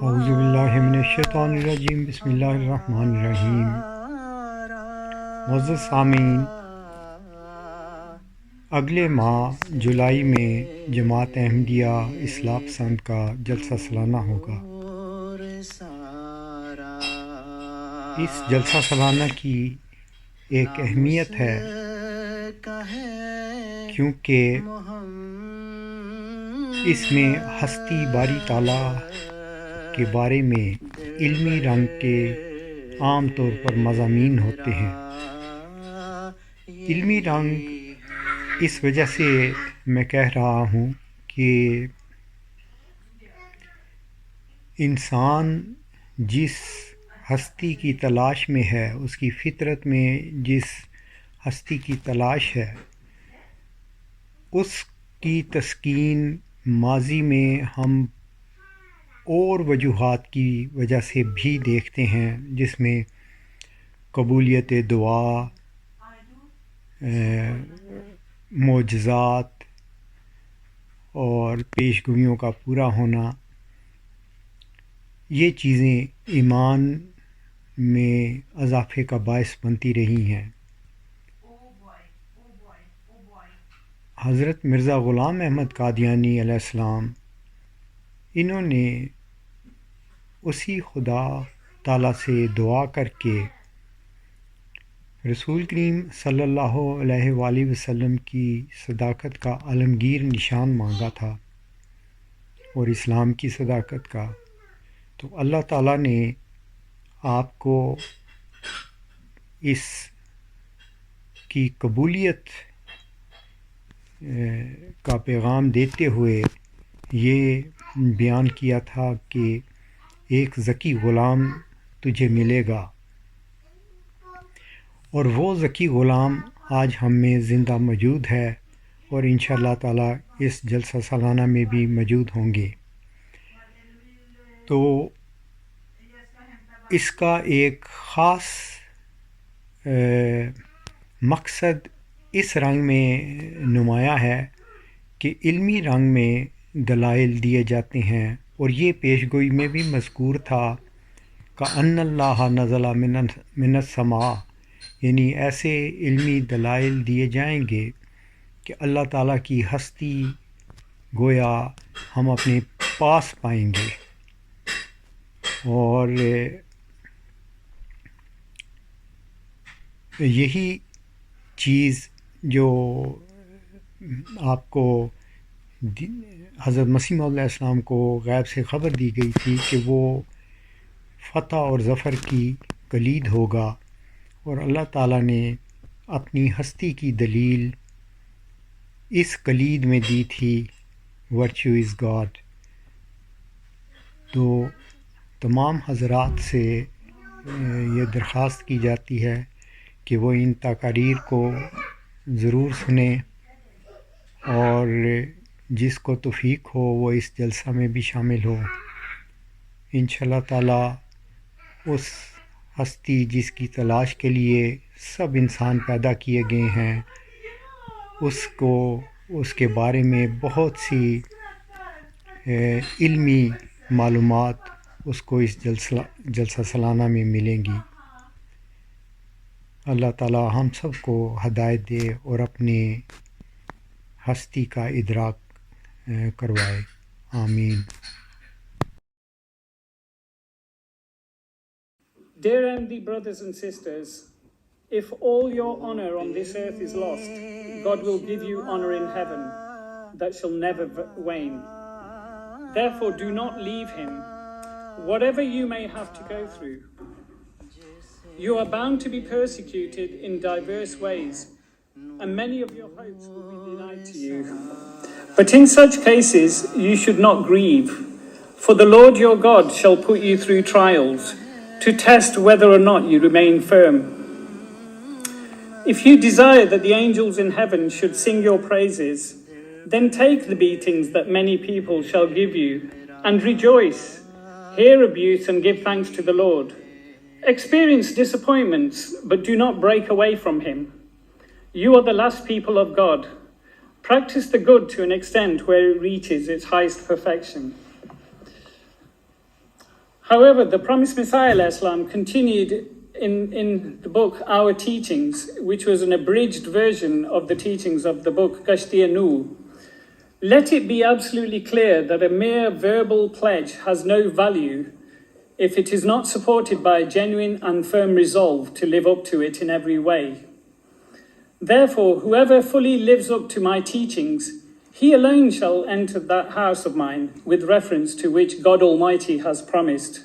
اعوذ باللہ من الشیطان الرجیم، بسم اللہ الرحمن الرحیم۔ معزز سامعین، اگلے ماہ جولائی میں جماعت احمدیہ اصلاح پسند کا جلسہ سالانہ ہوگا۔ اس جلسہ سالانہ کی ایک اہمیت ہے کیونکہ اس میں ہستی باری تعالیٰ کے بارے میں علمی رنگ کے عام طور پر مضامین ہوتے ہیں۔ علمی رنگ اس وجہ سے میں کہہ رہا ہوں کہ انسان جس ہستی کی تلاش میں ہے، اس کی فطرت میں جس ہستی کی تلاش ہے، اس کی تسکین ماضی میں ہم اور وجوہات کی وجہ سے بھی دیکھتے ہیں، جس میں قبولیت دعا، معجزات اور پیش گوئیوں کا پورا ہونا، یہ چیزیں ایمان میں اضافے کا باعث بنتی رہی ہیں۔ حضرت مرزا غلام احمد قادیانی علیہ السلام، انہوں نے اسی خدا تعالیٰ سے دعا کر کے رسول کریم صلی اللہ علیہ وآلہ وسلم کی صداقت کا عالمگیر نشان مانگا تھا اور اسلام کی صداقت کا، تو اللہ تعالیٰ نے آپ کو اس کی قبولیت کا پیغام دیتے ہوئے یہ بیان کیا تھا کہ ایک ذکی غلام تجھے ملے گا، اور وہ ذکی غلام آج ہم میں زندہ موجود ہے اور انشاءاللہ تعالیٰ اس جلسہ سالانہ میں بھی موجود ہوں گے۔ تو اس کا ایک خاص مقصد اس رنگ میں نمایاں ہے کہ علمی رنگ میں دلائل دیے جاتے ہیں، اور یہ پیش گوئی میں بھی مذکور تھا کہ اللہ نزل من السماء، یعنی ایسے علمی دلائل دیے جائیں گے کہ اللہ تعالیٰ کی ہستی گویا ہم اپنے پاس پائیں گے۔ اور یہی چیز جو آپ کو حضرت مسیح علیہ السلام کو غیب سے خبر دی گئی تھی کہ وہ فتح اور ظفر کی کلید ہوگا، اور اللہ تعالیٰ نے اپنی ہستی کی دلیل اس کلید میں دی تھی، ورچو از گاڈ۔ تو تمام حضرات سے یہ درخواست کی جاتی ہے کہ وہ ان تقاریر کو ضرور سنیں، اور جس کو توفیق ہو وہ اس جلسہ میں بھی شامل ہو۔ انشاءاللہ تعالیٰ اس ہستی جس کی تلاش کے لیے سب انسان پیدا کیے گئے ہیں، اس کے بارے میں بہت سی علمی معلومات اس کو اس جلسہ سالانہ میں ملیں گی۔ اللہ تعالیٰ ہم سب کو ہدایت دے اور اپنے ہستی کا ادراک کروائے، آمین۔ Dear MD brothers and sisters, if all your honor on this earth is lost, God will give you honor in heaven that shall never wane. Therefore do not leave him, whatever you may have to go through. You are bound to be persecuted in diverse ways, and many of your hopes will be denied to you. But in such cases you should not grieve, for the Lord your God shall put you through trials to test whether or not you remain firm. If you desire that the angels in heaven should sing your praises, then take the beatings that many people shall give you, and rejoice. Hear abuse and give thanks to the Lord. Experience disappointments, but do not break away from him. You are the last people of God. Practice the good to an extent where it reaches its highest perfection. However, the promised Messiah ﷺ continued in the book Our Teachings, which was an abridged version of the teachings of the book Kashti Nuh. Let it be absolutely clear that a mere verbal pledge has no value if it is not supported by a genuine and firm resolve to live up to it in every way. Therefore, whoever fully lives up to my teachings, he alone shall enter that house of mine, with reference to which God Almighty has promised,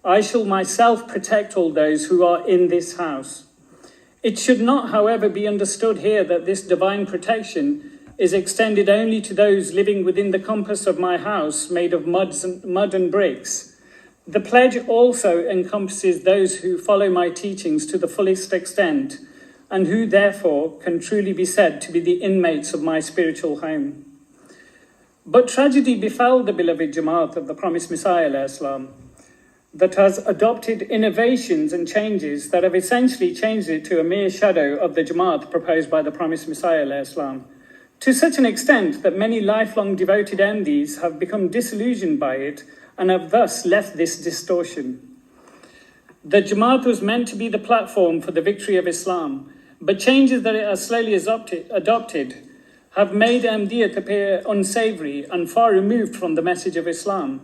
I shall myself protect all those who are in this house. It should not, however, be understood here that this divine protection is extended only to those living within the compass of my house made of mud and bricks. The pledge also encompasses those who follow my teachings to the fullest extent, and who therefore can truly be said to be the inmates of my spiritual home. But tragedy befell the beloved Jamaat of the promised Messiah ﷺ, that has adopted innovations and changes that have essentially changed it to a mere shadow of the Jamaat proposed by the promised Messiah ﷺ, to such an extent that many lifelong devoted Ahmadis have become disillusioned by it and have thus left this distortion. The Jamaat was meant to be the platform for the victory of Islam, but changes that it has slowly adopted have made Ahmadiyyat appear unsavory and far removed from the message of Islam.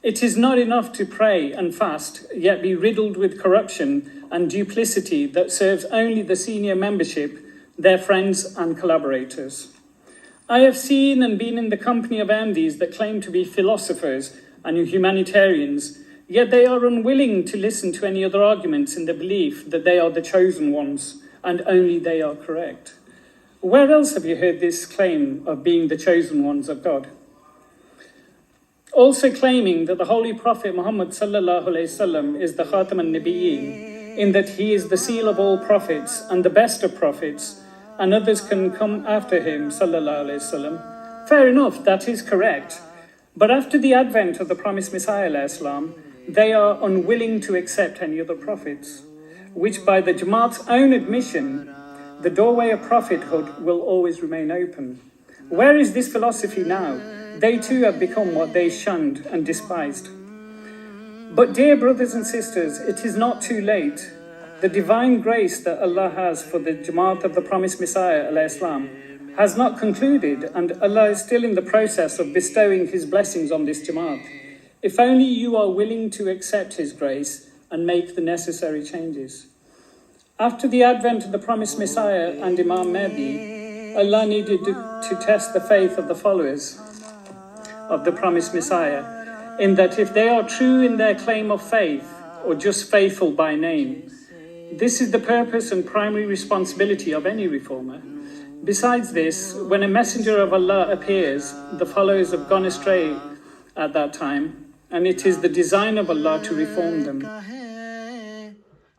It is not enough to pray and fast, yet be riddled with corruption and duplicity that serves only the senior membership, their friends and collaborators. I have seen and been in the company of Ahmadis that claim to be philosophers and humanitarians, yet they are unwilling to listen to any other arguments in the belief that they are the chosen ones and only they are correct. Where else have you heard this claim of being the chosen ones of God? Also claiming that the Holy Prophet Muhammad sallallahu alaihi wasallam is the Khatam al-Nabiyyin, in that he is the seal of all prophets and the best of prophets, and others can come after him sallallahu alaihi wasallam. Fair enough, that is correct. But after the advent of the promised Messiah ﷺ, they are unwilling to accept any other prophets, which by the Jamaat's own admission, the doorway of prophethood will always remain open. Where is this philosophy now? They too have become what they shunned and despised. But dear brothers and sisters, it is not too late. The divine grace that Allah has for the Jamaat of the promised Messiah ﷺ has not concluded, and Allah is still in the process of bestowing His blessings on this Jamaat. If only you are willing to accept His grace and make the necessary changes. After the advent of the promised Messiah and Imam Mahdi, Allah needed to test the faith of the followers of the promised Messiah, in that if they are true in their claim of faith or just faithful by name, this is the purpose and primary responsibility of any reformer. Besides this, when a messenger of Allah appears, the followers have gone astray at that time, and it is the design of Allah to reform them.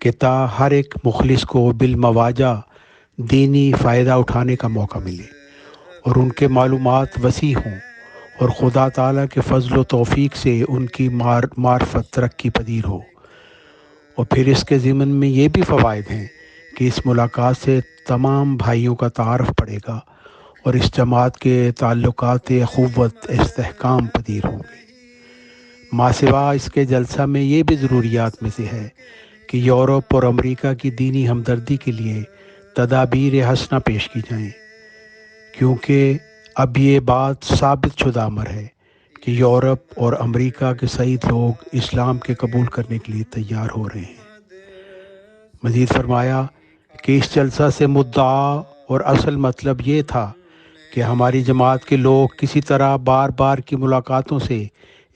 کہ تا ہر ایک مخلص کو بالمواجہ دینی فائدہ اٹھانے کا موقع ملے اور ان کے معلومات وسیع ہوں اور خدا تعالیٰ کے فضل و توفیق سے ان کی معرفت ترقی پذیر ہو۔ اور پھر اس کے ضمن میں یہ بھی فوائد ہیں کہ اس ملاقات سے تمام بھائیوں کا تعارف پڑے گا اور اس جماعت کے تعلقات اخوت استحکام پذیر ہوں گے۔ ماں سوا اس کے جلسہ میں یہ بھی ضروریات میں سے ہے کہ یورپ اور امریکہ کی دینی ہمدردی کے لیے تدابیر حسنہ پیش کی جائیں، کیونکہ اب یہ بات ثابت شدہ امر ہے کہ یورپ اور امریکہ کے سعید لوگ اسلام کے قبول کرنے کے لیے تیار ہو رہے ہیں۔ مزید فرمایا کہ اس جلسہ سے مدعا اور اصل مطلب یہ تھا کہ ہماری جماعت کے لوگ کسی طرح بار بار کی ملاقاتوں سے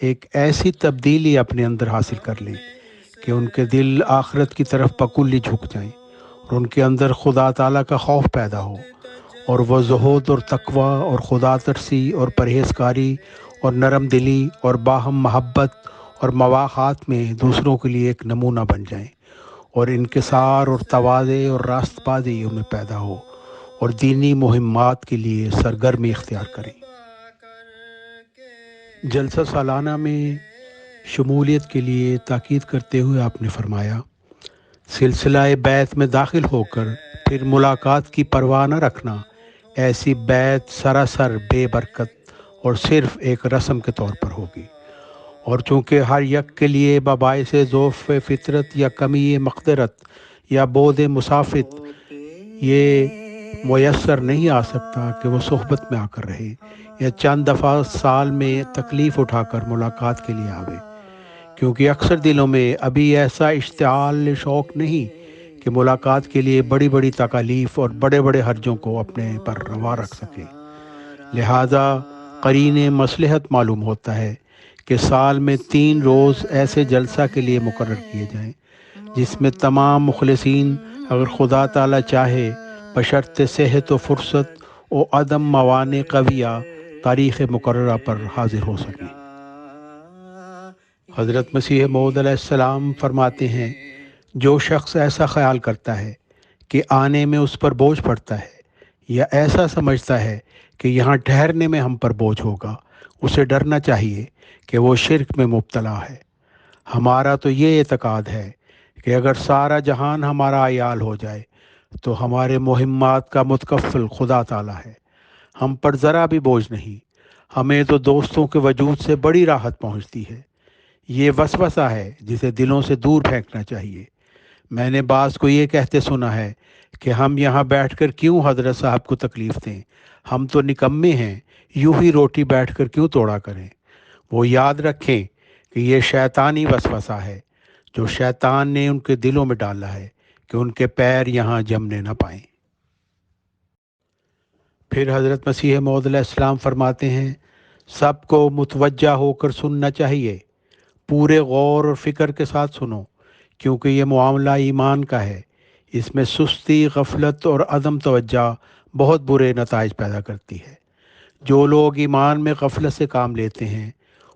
ایک ایسی تبدیلی اپنے اندر حاصل کر لیں کہ ان کے دل آخرت کی طرف بکلی جھک جائیں اور ان کے اندر خدا تعالیٰ کا خوف پیدا ہو اور وہ زہد اور تقوی اور خدا ترسی اور پرہیزکاری اور نرم دلی اور باہم محبت اور مواخات میں دوسروں کے لیے ایک نمونہ بن جائیں اور انکسار اور تواضع اور راست بازی ان میں پیدا ہو اور دینی مہمات کے لیے سرگرمی اختیار کریں۔ جلسہ سالانہ میں شمولیت کے لیے تاکید کرتے ہوئے آپ نے فرمایا، سلسلہ بیعت میں داخل ہو کر پھر ملاقات کی پرواہ نہ رکھنا ایسی بیعت سراسر بے برکت اور صرف ایک رسم کے طور پر ہوگی، اور چونکہ ہر یک کے لیے باعث ضعف فطرت یا کمی مقدرت یا بعد مسافت یہ میسر نہیں آ سکتا کہ وہ صحبت میں آ کر رہے یا چند دفعہ سال میں تکلیف اٹھا کر ملاقات کے لیے آوے، کیونکہ اکثر دلوں میں ابھی ایسا اشتعال شوق نہیں کہ ملاقات کے لیے بڑی بڑی تکالیف اور بڑے بڑے حرجوں کو اپنے پر روا رکھ سکے۔ لہذا قرین مصلحت معلوم ہوتا ہے کہ سال میں 3 روز ایسے جلسہ کے لیے مقرر کیے جائیں جس میں تمام مخلصین اگر خدا تعالیٰ چاہے بشرط صحت و فرصت و عدم موانع قویہ تاریخ مقررہ پر حاضر ہو سکیں۔ حضرت مسیح موعود علیہ السلام فرماتے ہیں، جو شخص ایسا خیال کرتا ہے کہ آنے میں اس پر بوجھ پڑتا ہے یا ایسا سمجھتا ہے کہ یہاں ٹھہرنے میں ہم پر بوجھ ہوگا، اسے ڈرنا چاہیے کہ وہ شرک میں مبتلا ہے۔ ہمارا تو یہ اعتقاد ہے کہ اگر سارا جہان ہمارا عیال ہو جائے تو ہمارے مہمات کا متکفل خدا تعالیٰ ہے، ہم پر ذرا بھی بوجھ نہیں، ہمیں تو دوستوں کے وجود سے بڑی راحت پہنچتی ہے۔ یہ وسوسہ ہے جسے دلوں سے دور پھینکنا چاہیے۔ میں نے بعض کو یہ کہتے سنا ہے کہ ہم یہاں بیٹھ کر کیوں حضرت صاحب کو تکلیف دیں، ہم تو نکمے ہیں، یوں ہی روٹی بیٹھ کر کیوں توڑا کریں۔ وہ یاد رکھیں کہ یہ شیطانی وسوسہ ہے جو شیطان نے ان کے دلوں میں ڈالا ہے کہ ان کے پیر یہاں جمنے نہ پائیں۔ پھر حضرت مسیح موعود علیہ السلام فرماتے ہیں، سب کو متوجہ ہو کر سننا چاہیے، پورے غور اور فکر کے ساتھ سنو، کیونکہ یہ معاملہ ایمان کا ہے، اس میں سستی، غفلت اور عدم توجہ بہت برے نتائج پیدا کرتی ہے۔ جو لوگ ایمان میں غفلت سے کام لیتے ہیں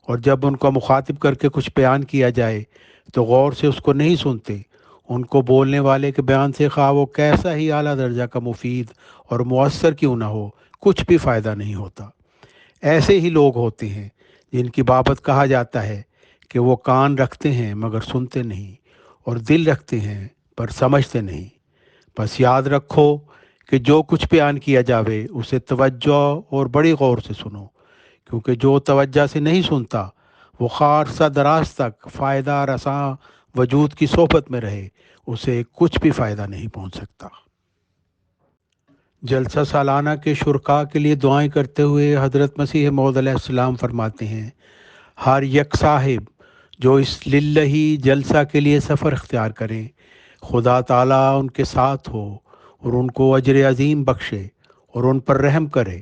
اور جب ان کو مخاطب کر کے کچھ بیان کیا جائے تو غور سے اس کو نہیں سنتے، ان کو بولنے والے کے بیان سے خواہ وہ کیسا ہی اعلیٰ درجہ کا مفید اور مؤثر کیوں نہ ہو، کچھ بھی فائدہ نہیں ہوتا۔ ایسے ہی لوگ ہوتے ہیں جن کی بابت کہا جاتا ہے کہ وہ کان رکھتے ہیں مگر سنتے نہیں، اور دل رکھتے ہیں پر سمجھتے نہیں۔ بس یاد رکھو کہ جو کچھ بیان کیا جاوے اسے توجہ اور بڑی غور سے سنو، کیونکہ جو توجہ سے نہیں سنتا وہ خارصہ دراز تک فائدہ رساں وجود کی صحبت میں رہے، اسے کچھ بھی فائدہ نہیں پہنچ سکتا۔ جلسہ سالانہ کے شرکاء کے لیے دعائیں کرتے ہوئے حضرت مسیح موعود علیہ السلام فرماتے ہیں، ہر یک صاحب جو اس للہی جلسہ کے لیے سفر اختیار کریں، خدا تعالیٰ ان کے ساتھ ہو اور ان کو اجر عظیم بخشے اور ان پر رحم کرے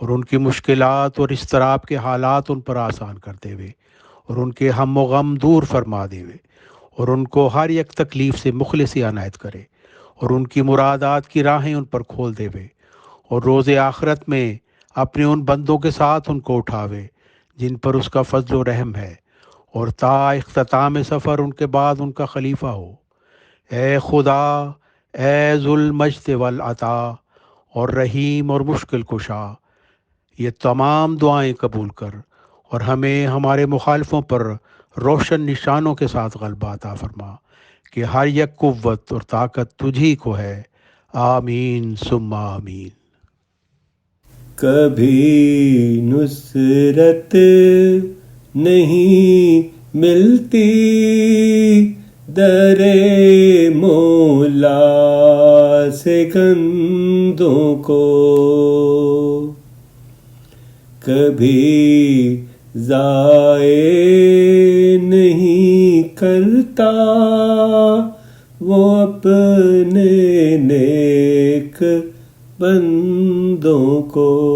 اور ان کی مشکلات اور اضطراب کے حالات ان پر آسان کر دے اور ان کے ہم و غم دور فرما دے اور ان کو ہر یک تکلیف سے مخلصی عنایت کرے اور ان کی مرادات کی راہیں ان پر کھول دے اور روز آخرت میں اپنے ان بندوں کے ساتھ ان کو اٹھاوے جن پر اس کا فضل و رحم ہے، اور تا اختتام سفر ان کے بعد ان کا خلیفہ ہو۔ اے خدا، اے ذو المجد والعطا اور رحیم اور مشکل کشا، یہ تمام دعائیں قبول کر اور ہمیں ہمارے مخالفوں پر روشن نشانوں کے ساتھ غلبہ عطا فرما کہ ہر یک قوت اور طاقت تجھی کو ہے۔ آمین ثم آمین۔ کبھی نصرت نہیں ملتی در مولا سے گندوں کو، کبھی ضائع نہیں کرتا وہ اپنے نیک بندوں کو۔